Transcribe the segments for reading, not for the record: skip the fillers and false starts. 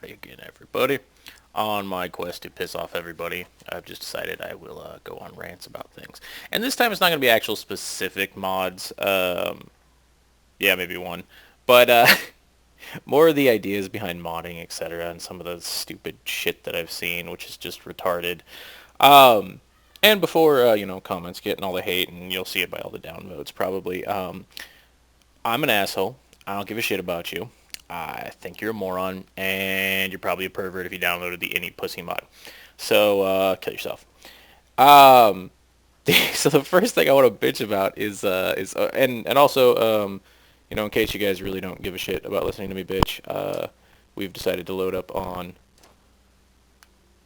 howdy again, everybody. On my quest to piss off everybody, I've just decided I will go on rants about things. And this time it's not going to be actual specific mods. Yeah, maybe one. But more of the ideas behind modding, etc., and some of the stupid shit that I've seen, which is just retarded. Um, and before, comments getting all the hate, and you'll see it by all the downvotes probably, I'm an asshole. I don't give a shit about you. I think you're a moron, and you're probably a pervert if you downloaded the any pussy mod. So kill yourself. Um, so the first thing I want to bitch about and also in case you guys really don't give a shit about listening to me bitch, we've decided to load up on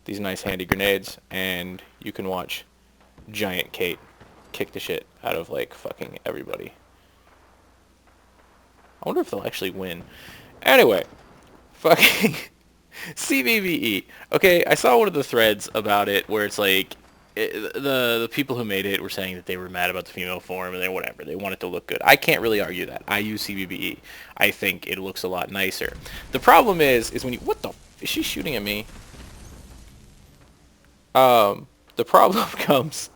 these nice handy grenades, and you can watch Giant Kate kick the shit out of like fucking everybody. I wonder if they'll actually win. Anyway, fucking CBBE. Okay, I saw one of the threads about it where it's like the people who made it were saying that they were mad about the female form and they whatever. They want it to look good. I can't really argue that. I use CBBE. I think it looks a lot nicer. The problem is when you is she shooting at me? The problem comes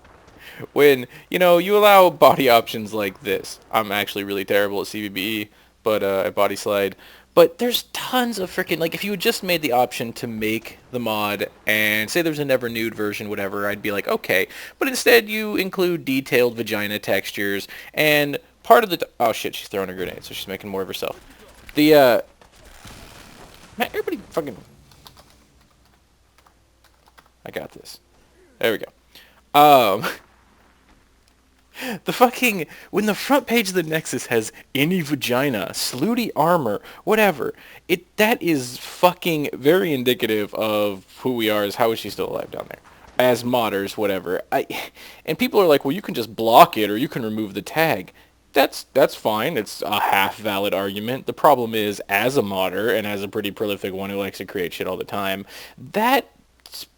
when you allow body options like this. I'm actually really terrible at CBBE, but at body slide. But there's tons of freaking, like, if you had just made the option to make the mod and say there's a never nude version, whatever, I'd be like, okay. But instead you include detailed vagina textures and part of the, oh shit, she's throwing a grenade, so she's making more of herself. Man, everybody fucking, I got this. There we go. The fucking, when the front page of the Nexus has any vagina, slutty armor, whatever, that is fucking very indicative of who we are, as how is she still alive down there? As modders, whatever. And people are like, well, you can just block it or you can remove the tag. That's fine. It's a half valid argument. The problem is, as a modder and as a pretty prolific one who likes to create shit all the time, that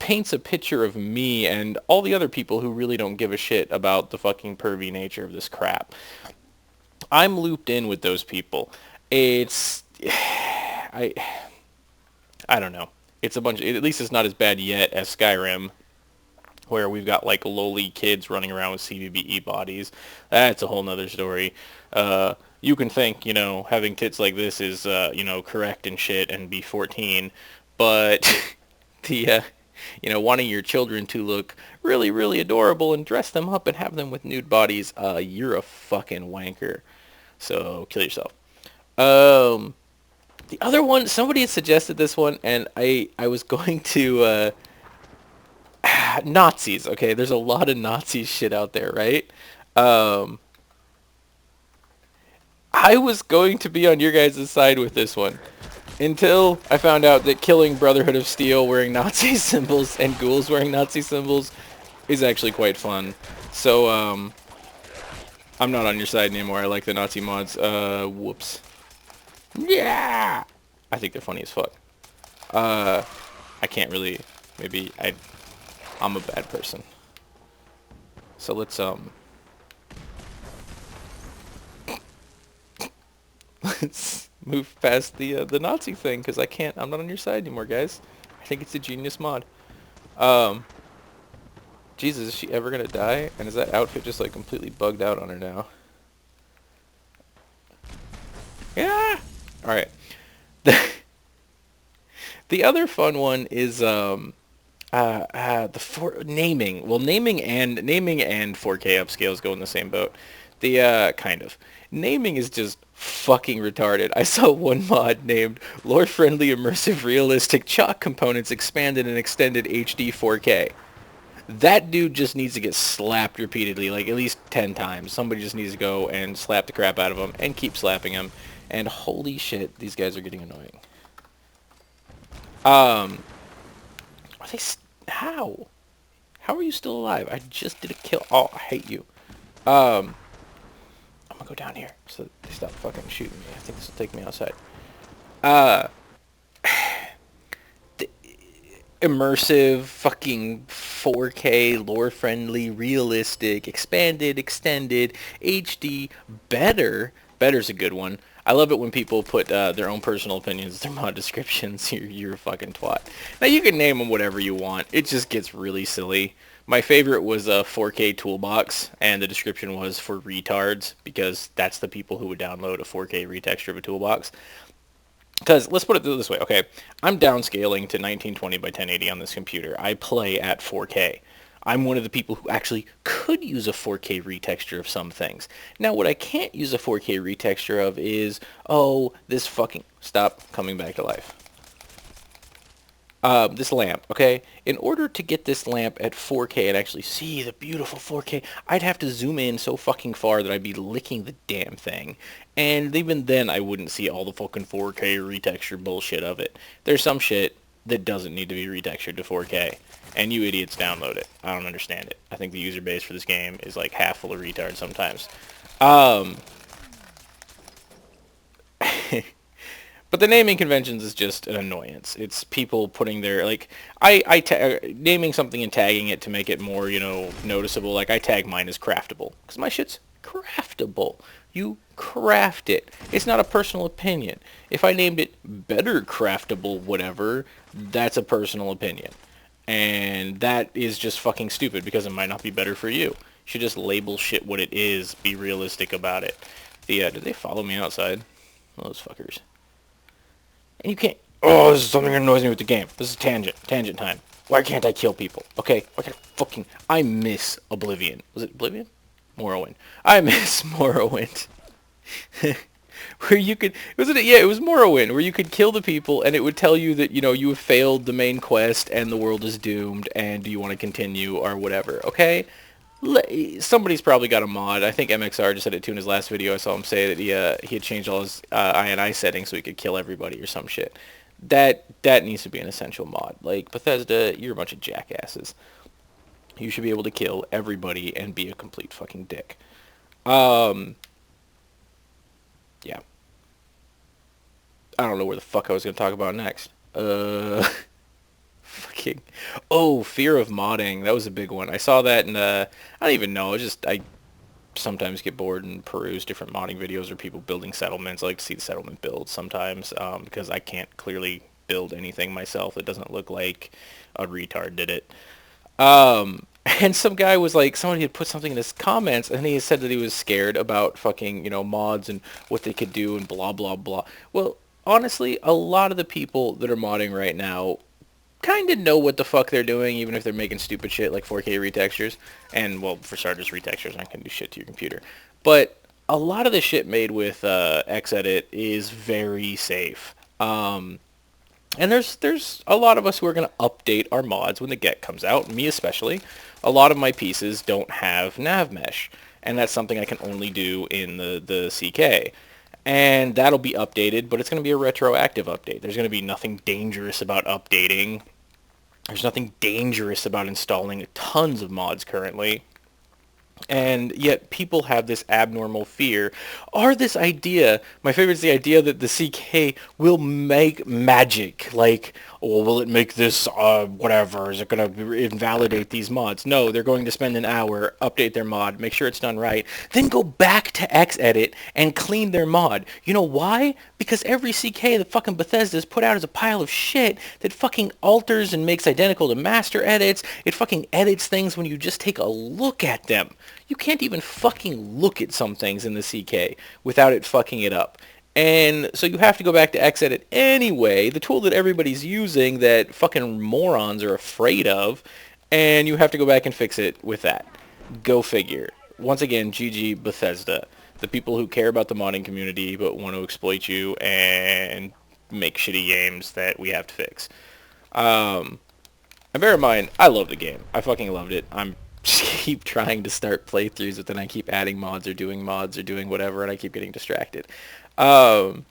paints a picture of me and all the other people who really don't give a shit about the fucking pervy nature of this crap. I'm looped in with those people. It's I don't know. It's a bunch. At least it's not as bad yet as Skyrim, where we've got like lowly kids running around with CBBE bodies. That's a whole nother story. You can think, having tits like this is, correct and shit and be 14, but the wanting your children to look really, really adorable and dress them up and have them with nude bodies, you're a fucking wanker. So kill yourself. The other one, somebody had suggested this one, and I was going to, Nazis, okay? There's a lot of Nazi shit out there, right? I was going to be on your guys' side with this one. Until I found out that killing Brotherhood of Steel wearing Nazi symbols and ghouls wearing Nazi symbols is actually quite fun. So, I'm not on your side anymore. I like the Nazi mods. Whoops. Yeah! I think they're funny as fuck. I can't really, I'm a bad person. So let's move past the Nazi thing, because I'm not on your side anymore, guys. I think it's a genius mod. Jesus, is she ever gonna die? And is that outfit just like completely bugged out on her now? Yeah! Alright. The other fun one is naming. Well, naming and 4K upscales go in the same boat. Kind of. Naming is just fucking retarded. I saw one mod named Lore-Friendly Immersive Realistic Chalk Components Expanded and Extended HD 4K. That dude just needs to get slapped repeatedly, like at least 10 times. Somebody just needs to go and slap the crap out of him and keep slapping him. And holy shit, these guys are getting annoying. Are they... How? How are you still alive? I just did a kill. Oh, I hate you. I'm gonna go down here so they stop fucking shooting me. I think this will take me outside. Immersive, fucking 4K, lore-friendly, realistic, expanded, extended, HD, better. Better's a good one. I love it when people put their own personal opinions in their mod descriptions. You're a fucking twat. Now you can name them whatever you want. It just gets really silly. My favorite was a 4K toolbox, and the description was for retards, because that's the people who would download a 4K retexture of a toolbox. Because let's put it this way, okay? I'm downscaling to 1920 by 1080 on this computer. I play at 4K. I'm one of the people who actually could use a 4K retexture of some things. Now, what I can't use a 4K retexture of is, oh, this fucking... Stop coming back to life. This lamp, okay? In order to get this lamp at 4K and actually see the beautiful 4K, I'd have to zoom in so fucking far that I'd be licking the damn thing. And even then, I wouldn't see all the fucking 4K retexture bullshit of it. There's some shit that doesn't need to be retextured to 4K, and you idiots download it. I don't understand it. I think the user base for this game is like half full of retards sometimes. But the naming conventions is just an annoyance. It's people putting their, like, naming something and tagging it to make it more, noticeable. Like, I tag mine as craftable, because my shit's craftable. You craft it. It's not a personal opinion. If I named it better craftable whatever, that's a personal opinion. And that is just fucking stupid, because it might not be better for you. You should just label shit what it is, be realistic about it. Did they follow me outside? Those fuckers. And you can't... Oh, this is something that annoys me with the game. This is tangent time. Why can't I kill people? Okay? Why can't I fucking... I miss Oblivion. Was it Oblivion? Morrowind. I miss Morrowind. Where you could... Wasn't it? Yeah, it was Morrowind. Where you could kill the people and it would tell you that, you have failed the main quest and the world is doomed and do you want to continue or whatever. Okay? Somebody's probably got a mod. I think MXR just said it too in his last video. I saw him say that he had changed all his INI settings so he could kill everybody or some shit. That needs to be an essential mod. Like, Bethesda, you're a bunch of jackasses. You should be able to kill everybody and be a complete fucking dick. Yeah. I don't know where the fuck I was going to talk about next. Fucking... Oh, fear of modding. That was a big one. I saw that and I don't even know. I sometimes get bored and peruse different modding videos or people building settlements. I like to see the settlement builds sometimes because I can't clearly build anything myself. It doesn't look like a retard did it. And some guy was like, somebody had put something in his comments and he said that he was scared about fucking, mods and what they could do and blah, blah, blah. Well, honestly, a lot of the people that are modding right now kind of know what the fuck they're doing, even if they're making stupid shit like 4K retextures. And, well, for starters, retextures aren't going to do shit to your computer. But a lot of the shit made with Xedit is very safe. And there's a lot of us who are going to update our mods when the get comes out, me especially. A lot of my pieces don't have nav mesh, and that's something I can only do in the CK. And that'll be updated, but it's going to be a retroactive update. There's going to be nothing dangerous about updating. There's nothing dangerous about installing tons of mods currently. And yet people have this abnormal fear, or this idea, my favorite is the idea that the CK will make magic. Like, oh, will it make this, whatever, is it going to invalidate these mods? No, they're going to spend an hour, update their mod, make sure it's done right, then go back to Xedit and clean their mod. You know why? Because every CK that fucking Bethesda's put out is a pile of shit that fucking alters and makes identical to master edits. It fucking edits things when you just take a look at them. You can't even fucking look at some things in the CK without it fucking it up. And so you have to go back to Xedit anyway, the tool that everybody's using that fucking morons are afraid of, and you have to go back and fix it with that. Go figure. Once again, GG Bethesda. The people who care about the modding community but want to exploit you and make shitty games that we have to fix. And bear in mind, I love the game. I fucking loved it. I'm just keep trying to start playthroughs, but then I keep adding mods or doing whatever, and I keep getting distracted. So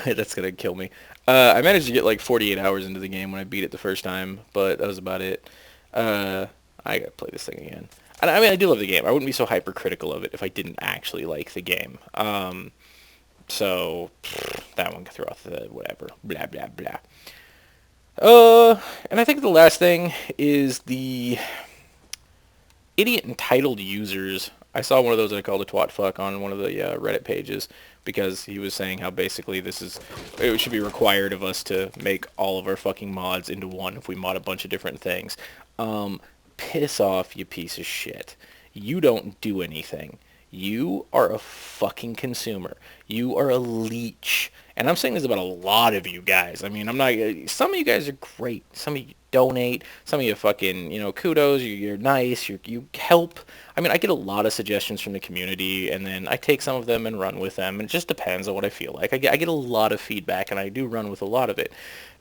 that's gonna kill me. I managed to get like 48 hours into the game when I beat it the first time, but that was about it. I gotta play this thing again. And I mean, I do love the game. I wouldn't be so hypercritical of it if I didn't actually like the game. So that one can throw off the whatever. Blah blah blah. And I think the last thing is the idiot entitled users. I saw one of those that I called a twat fuck on one of the Reddit pages because he was saying how basically it should be required of us to make all of our fucking mods into one if we mod a bunch of different things. Piss off, you piece of shit. You don't do anything. You are a fucking consumer. You are a leech. And I'm saying this about a lot of you guys. I mean, I'm not... Some of you guys are great. Some of you donate. Some of you fucking, kudos. You're nice. You help. I mean, I get a lot of suggestions from the community, and then I take some of them and run with them. And it just depends on what I feel like. I get a lot of feedback, and I do run with a lot of it.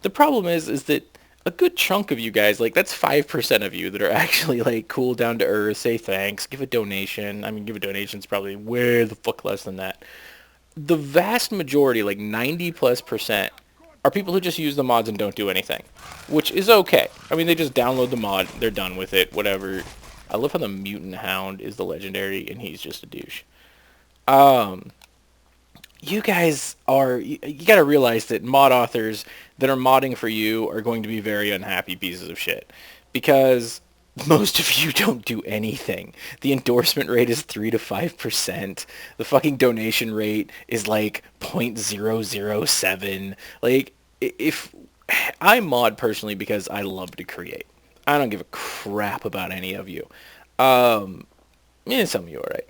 The problem is that a good chunk of you guys, like that's 5% of you that are actually like cool, down to earth, say thanks, give a donation. I mean, give a donation is probably way the fuck less than that. The vast majority, like 90+%, are people who just use the mods and don't do anything, which is okay. I mean, they just download the mod, they're done with it, whatever. I love how the Mutant Hound is the legendary, and he's just a douche. You guys you got to realize that mod authors that are modding for you are going to be very unhappy pieces of shit because most of you don't do anything. The endorsement rate is 3 to 5%. The fucking donation rate is like 0.007. Like, if I mod personally because I love to create. I don't give a crap about any of you. Some of you are right.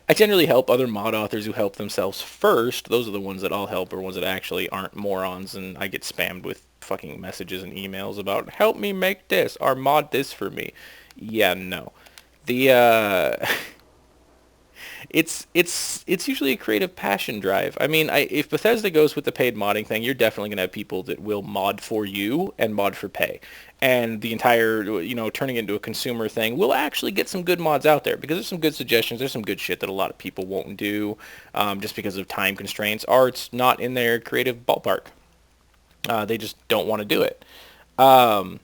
I generally help other mod authors who help themselves first. Those are the ones that I'll help, or ones that actually aren't morons, and I get spammed with fucking messages and emails about, help me make this, or mod this for me. Yeah, no. It's usually a creative passion drive. I mean, if Bethesda goes with the paid modding thing, you're definitely going to have people that will mod for you and mod for pay. And the entire, turning it into a consumer thing will actually get some good mods out there because there's some good suggestions. There's some good shit that a lot of people won't do just because of time constraints, or it's not in their creative ballpark. They just don't want to do it. But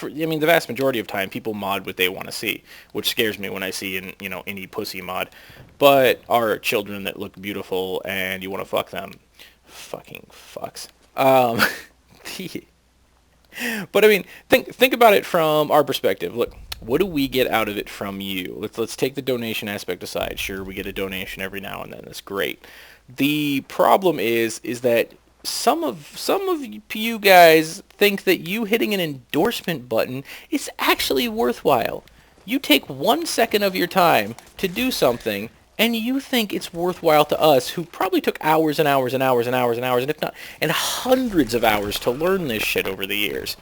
the vast majority of time, people mod what they want to see, which scares me when I see any pussy mod. But are children that look beautiful and you want to fuck them, fucking fucks. But I mean, think about it from our perspective. Look, what do we get out of it from you? Let's take the donation aspect aside. Sure, we get a donation every now and then. That's great. The problem is that some of you guys think that you hitting an endorsement button is actually worthwhile. You take 1 second of your time to do something, and you think it's worthwhile to us, who probably took hours and hours and hours and hours and hours, and if not, and hundreds of hours to learn this shit over the years.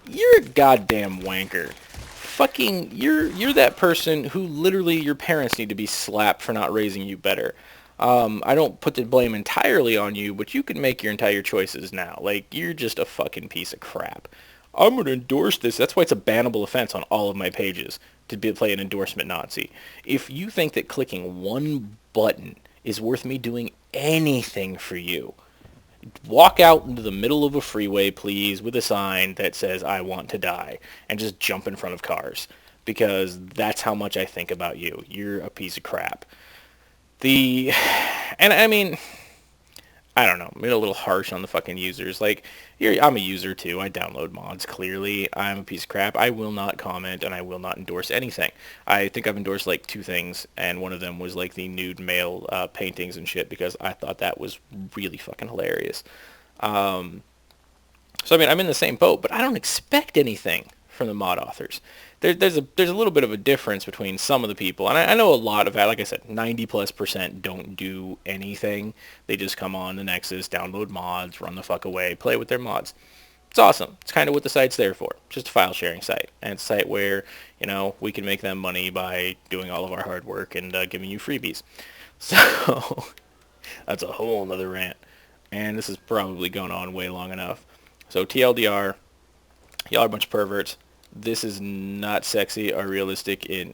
You're a goddamn wanker. Fucking, you're that person who literally your parents need to be slapped for not raising you better. I don't put the blame entirely on you, but you can make your entire choices now. Like, you're just a fucking piece of crap. I'm going to endorse this. That's why it's a bannable offense on all of my pages, to play an endorsement Nazi. If you think that clicking one button is worth me doing anything for you, walk out into the middle of a freeway, please, with a sign that says, I want to die, and just jump in front of cars. Because that's how much I think about you. You're a piece of crap. And I mean, I don't know, I'm being a little harsh on the fucking users. Like, I'm a user too. I download mods, clearly. I'm a piece of crap. I will not comment, and I will not endorse anything. I think I've endorsed like 2 things, and one of them was like the nude male paintings and shit, because I thought that was really fucking hilarious. So I mean, I'm in the same boat, but I don't expect anything from the mod authors. There's a little bit of a difference between some of the people, and I know a lot of that. Like I said, 90+% don't do anything. They just come on the Nexus, download mods, run the fuck away, play with their mods. It's awesome. It's kind of what the site's there for. Just a file sharing site, and it's a site where we can make them money by doing all of our hard work and giving you freebies. So that's a whole nother rant, and this has probably gone on way long enough. So TLDR, y'all are a bunch of perverts. This is not sexy or realistic in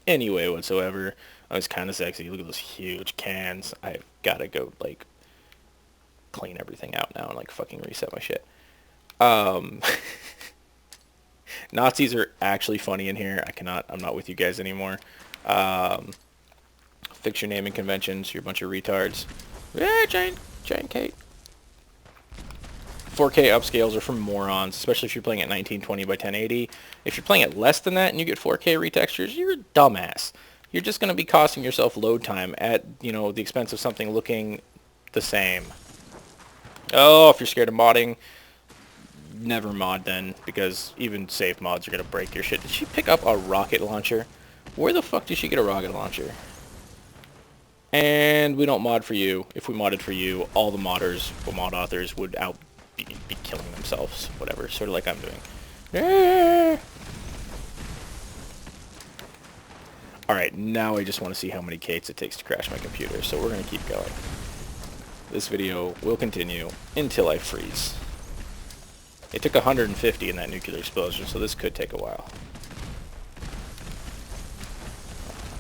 any way whatsoever. Oh, it's kind of sexy. Look at those huge cans. I've got to go, like, clean everything out now and, like, fucking reset my shit. Nazis are actually funny in here. I'm not with you guys anymore. Fix your naming conventions. You're a bunch of retards. Yeah, Jane Kate. 4K upscales are for morons, especially if you're playing at 1920 by 1080. If you're playing at less than that and you get 4K retextures, you're a dumbass. You're just going to be costing yourself load time at, you know, the expense of something looking the same. Oh, if you're scared of modding, never mod then, because even safe mods are going to break your shit. Did she pick up a rocket launcher? Where the fuck did she get a rocket launcher? And we don't mod for you. If we modded for you, all the modders, or mod authors, would be killing themselves. Whatever, sort of like I'm doing. Alright, now I just want to see how many Kates it takes to crash my computer, so we're going to keep going. This video will continue until I freeze. It took 150 in that nuclear explosion, so this could take a while.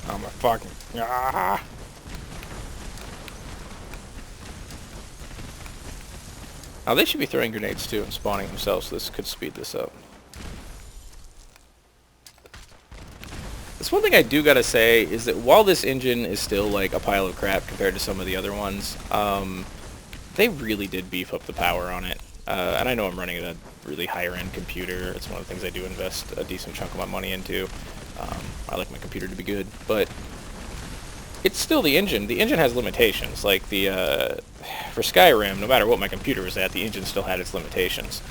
Oh my fucking... Ah! Now they should be throwing grenades too and spawning themselves, so this could speed this up. This one thing I do gotta say is that while this engine is still like a pile of crap compared to some of the other ones, they really did beef up the power on it. And I know I'm running a really higher end computer. It's one of the things I do invest a decent chunk of my money into. I like my computer to be good, but it's still the engine. The engine has limitations. Like for Skyrim, no matter what my computer was at, the engine still had its limitations.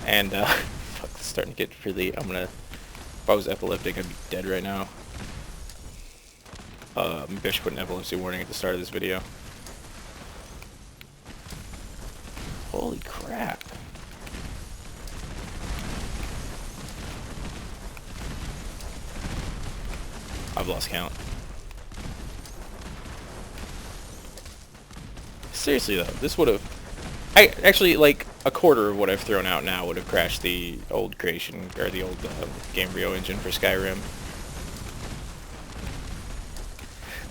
And fuck, it's starting to get really. If I was epileptic, I'd be dead right now. Maybe I should put an epilepsy warning at the start of this video. Holy crap. I've lost count. Seriously though, this would have... actually, like, a quarter of what I've thrown out now would have crashed the old creation, or the old Gamebryo engine for Skyrim.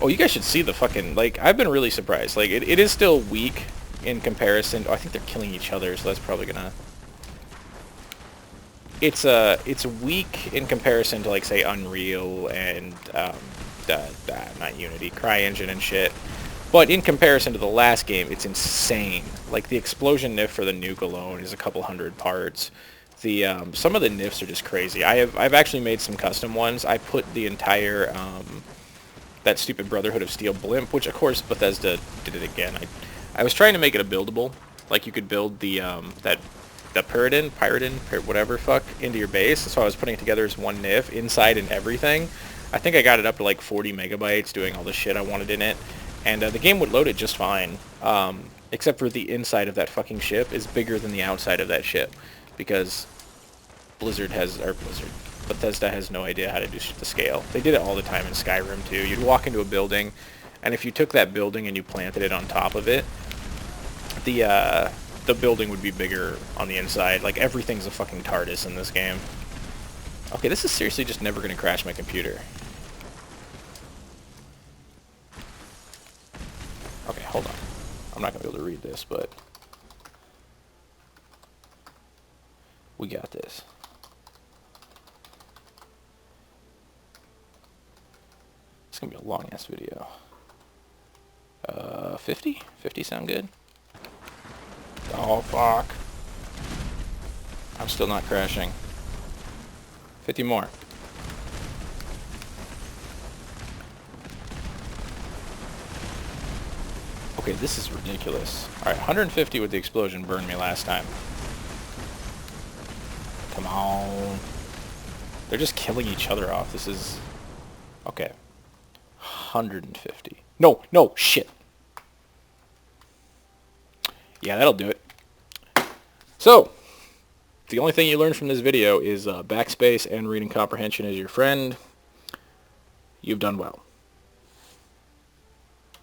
Oh, you guys should see the fucking... Like, I've been really surprised. Like, it is still weak in comparison. Oh, I think they're killing each other, so that's probably gonna... It's weak in comparison to, like, say, Unreal and, not Unity, CryEngine and shit. But in comparison to the last game, it's insane. Like, the explosion NIF for the nuke alone is a couple hundred parts. Some of the NIFs are just crazy. I've actually made some custom ones. I put the entire, that stupid Brotherhood of Steel blimp, which, of course, Bethesda did it again. I was trying to make it a buildable. Like, you could build the Pyridin, whatever, fuck, into your base. So I was putting it together as one NIF, inside and everything. I think I got it up to, like, 40 megabytes, doing all the shit I wanted in it. And the game would load it just fine, except for the inside of that fucking ship is bigger than the outside of that ship, because Bethesda has no idea how to do shit to scale. They did it all the time in Skyrim too. You'd walk into a building, and if you took that building and you planted it on top of it, the building would be bigger on the inside. Like, everything's a fucking TARDIS in this game. Okay, this is seriously just never gonna crash my computer. Okay, hold on. I'm not going to be able to read this, but we got this. It's going to be a long-ass video. 50? 50 sound good? Oh, fuck. I'm still not crashing. 50 more. Okay, this is ridiculous. Alright, 150 with the explosion burned me last time. Come on. They're just killing each other off. This is... Okay. 150. No, no, shit. Yeah, that'll do it. So, the only thing you learned from this video is backspace and reading comprehension is your friend. You've done well.